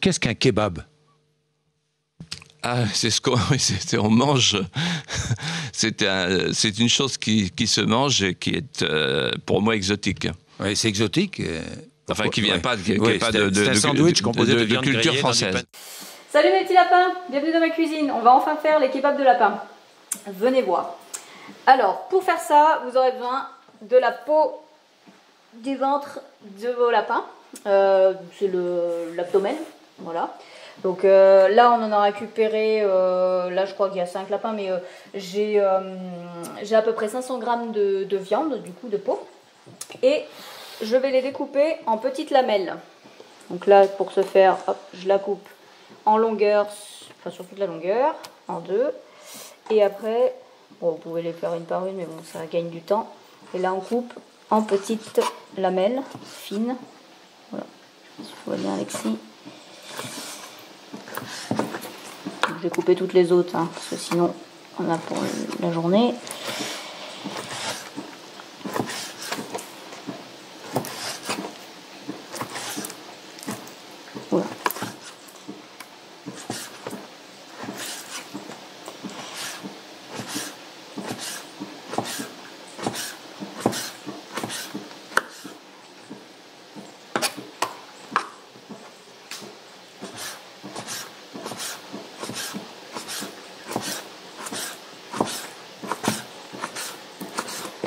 Qu'est-ce qu'un kebab? Ah, c'est ce qu'on on mange. C'est une chose qui se mange et qui est pour moi exotique. Oui, c'est exotique. Enfin, qui vient pas, c'est un sandwich composé de viande culture grillée française. Salut mes petits lapins, bienvenue dans ma cuisine. On va enfin faire les kebabs de lapin. Venez voir. Alors, pour faire ça, vous aurez besoin de la peau du ventre de vos lapins. C'est l'abdomen, voilà. Donc là, on en a récupéré, là je crois qu'il y a 5 lapins, mais j'ai à peu près 500 grammes de viande, du coup de peau. Et je vais les découper en petites lamelles. Donc là, pour ce faire, hop, je la coupe en longueur, enfin sur toute la longueur, en deux. Et après, bon, vous pouvez les faire une par une, mais bon, ça gagne du temps. Et là, on coupe en petites lamelles fines. Voilà, je vois bien Alexis. Je vais couper toutes les autres, hein, parce que sinon, on a pour la journée. Voilà.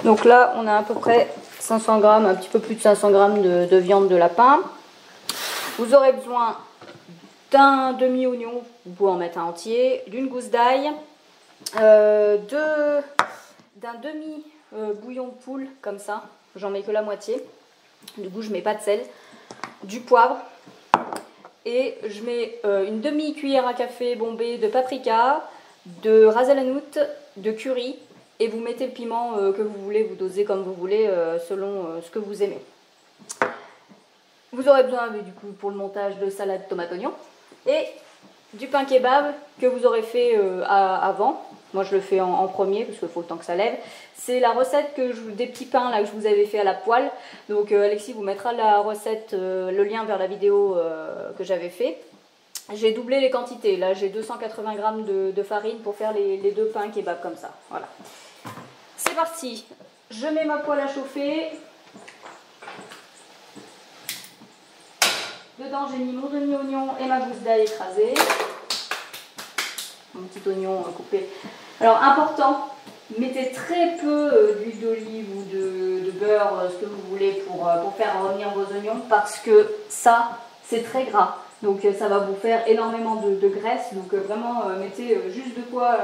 Donc là, on a à peu près 500 grammes, un petit peu plus de 500 grammes de viande de lapin. Vous aurez besoin d'un demi-oignon, vous pouvez en mettre un entier, d'une gousse d'ail, d'un demi-bouillon de poule, comme ça, j'en mets que la moitié. Du coup, je mets pas de sel, du poivre, et je mets une demi-cuillère à café bombée de paprika, de ras el hanout, de curry. Et vous mettez le piment que vous voulez, vous dosez comme vous voulez, selon ce que vous aimez. Vous aurez besoin, du coup, pour le montage, de salade tomate oignon et du pain kebab que vous aurez fait avant. Moi, je le fais en premier parce qu'il faut le temps que ça lève. C'est la recette des petits pains là, que je vous avais fait à la poêle. Donc, Alexis vous mettra la recette, le lien vers la vidéo que j'avais fait. J'ai doublé les quantités. Là, j'ai 280 grammes de farine pour faire les deux pains kebab comme ça. Voilà. C'est parti, je mets ma poêle à chauffer. Dedans, j'ai mis mon demi-oignon et ma gousse d'ail écrasée. Mon petit oignon coupé. Alors, important, mettez très peu d'huile d'olive ou de beurre, ce que vous voulez, pour faire revenir vos oignons, parce que ça, c'est très gras. Donc ça va vous faire énormément de graisse, donc vraiment mettez juste de quoi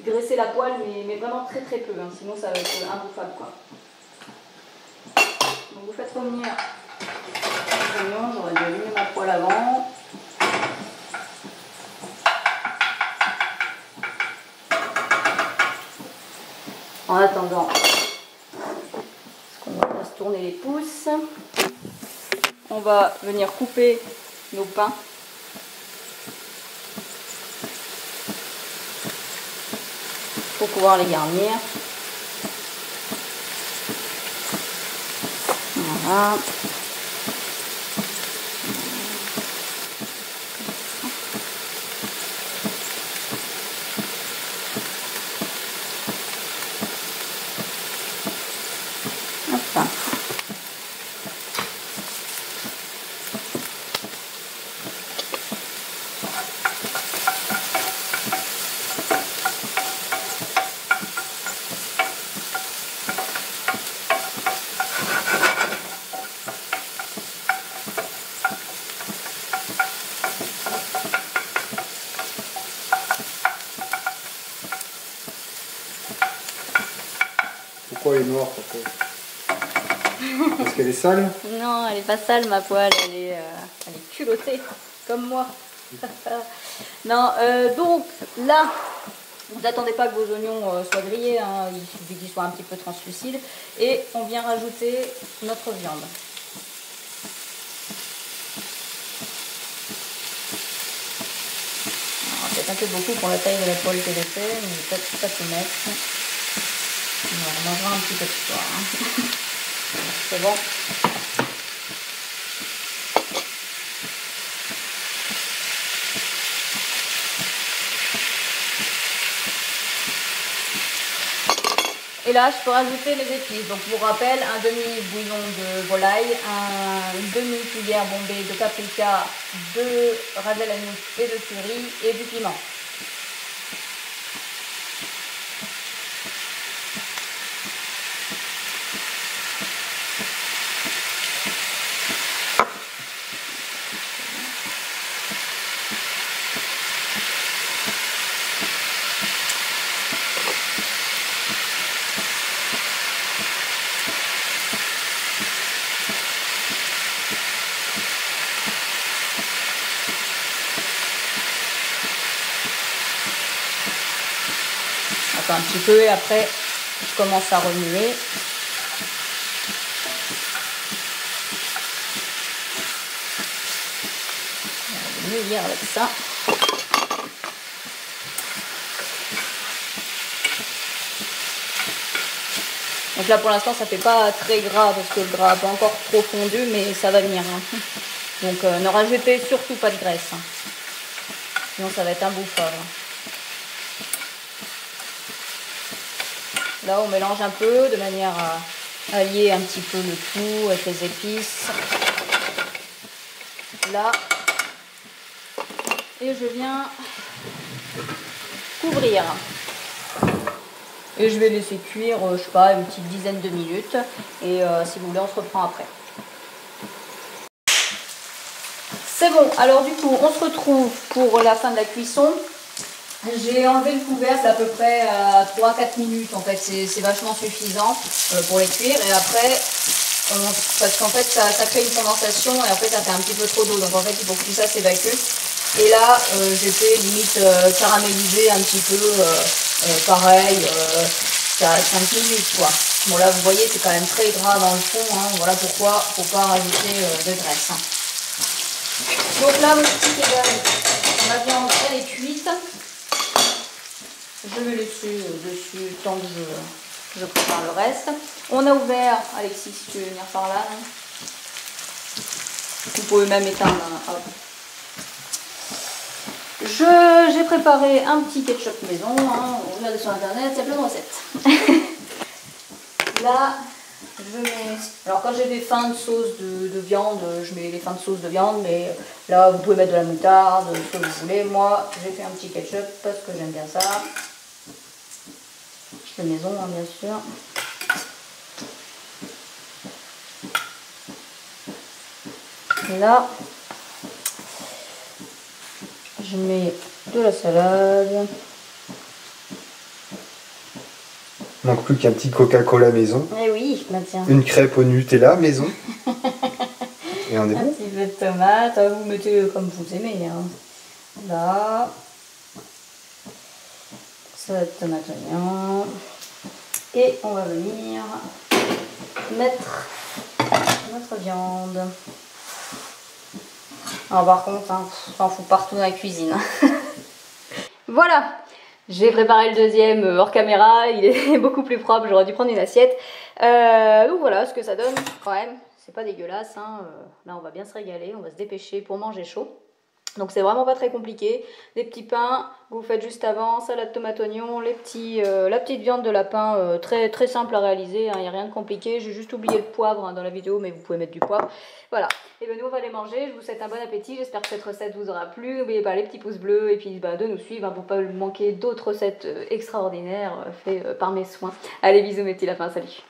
graisser la poêle, mais vraiment très très peu, hein, sinon ça va être imbouffable quoi. Donc vous faites revenir les oignons, j'aurais dû allumer ma poêle avant. En attendant, on va se tourner les pouces, on va venir couper nos pains. Pour pouvoir les garnir. Voilà. Hop. Pourquoi elle est noire, papa? Parce qu'elle est sale? Non, elle est pas sale ma poêle, elle est culottée, comme moi. Non, donc là, vous n'attendez pas que vos oignons soient grillés, hein, il suffit qu'ils soient un petit peu translucides. Et on vient rajouter notre viande. Peut-être un peu beaucoup pour la taille de la poêle que j'ai fait, mais peut-être pas tout mettre. Non, on mangera un petit peu de soir. Hein. C'est bon. Et là, je peux rajouter les épices. Donc, pour rappel, un demi-bouillon de volaille, une demi-cuillère bombée de paprika, de ras el hanout et de curry et du piment. Un petit peu et après je commence à remuer. On va remuer avec ça. Donc là pour l'instant ça fait pas très gras parce que le gras n'est pas encore trop fondu, mais ça va venir. Hein. Donc ne rajoutez surtout pas de graisse. Hein. Sinon ça va être imbouffable. Là, on mélange un peu de manière à allier un petit peu le tout avec les épices. Là. Et je viens couvrir. Et je vais laisser cuire, je sais pas, une petite dizaine de minutes. Et si vous voulez, on se reprend après. C'est bon. Alors du coup, on se retrouve pour la fin de la cuisson. J'ai enlevé le couvercle à peu près à 3-4 minutes, en fait, c'est vachement suffisant pour les cuire. Et après, parce qu'en fait ça crée une condensation et après ça fait un petit peu trop d'eau, donc en fait il faut que tout ça s'évacue. Et là j'ai fait limite caraméliser un petit peu, pareil, ça 5 minutes quoi. Bon là vous voyez c'est quand même très gras dans le fond, hein, voilà pourquoi il ne faut pas rajouter de graisse. Hein. Donc là mon petit kebab, ma viande elle est cuite. Je vais laisser dessus tant que je prépare le reste. On a ouvert, Alexis, si tu veux venir par là. Hein. Vous pouvez même éteindre. Hop. J'ai préparé un petit ketchup maison. Hein. On regarde sur internet, il y a plein de recettes. Là, je mets. Alors, quand j'ai des fins de sauce de viande, je mets les fins de sauce de viande, mais là, vous pouvez mettre de la moutarde, ce que vous voulez. Moi, j'ai fait un petit ketchup parce que j'aime bien ça. De maison, hein, bien sûr. Et là, je mets de la salade. Il manque plus qu'un petit Coca-Cola maison. Eh oui, bah tiens. Une crêpe au Nutella maison. Et on est bon. Un petit peu de tomate, vous mettez comme vous aimez. Hein. Là. Salade tomate oignon. Et on va venir mettre notre viande. Alors par contre, hein, j'en fous partout dans la cuisine. Voilà, j'ai préparé le deuxième hors caméra, il est beaucoup plus propre, j'aurais dû prendre une assiette. Donc voilà ce que ça donne quand même, c'est pas dégueulasse. Hein. Là on va bien se régaler, on va se dépêcher pour manger chaud. Donc c'est vraiment pas très compliqué. Des petits pains, vous faites juste avant, salade tomate oignon, la petite viande de lapin, très, très simple à réaliser, il n'y a rien de compliqué. J'ai juste oublié le poivre dans la vidéo, mais vous pouvez mettre du poivre. Voilà, et bien nous on va les manger, je vous souhaite un bon appétit, j'espère que cette recette vous aura plu. N'oubliez pas les petits pouces bleus et puis de nous suivre pour ne pas manquer d'autres recettes extraordinaires faites par mes soins. Allez bisous mes petits lapins, salut.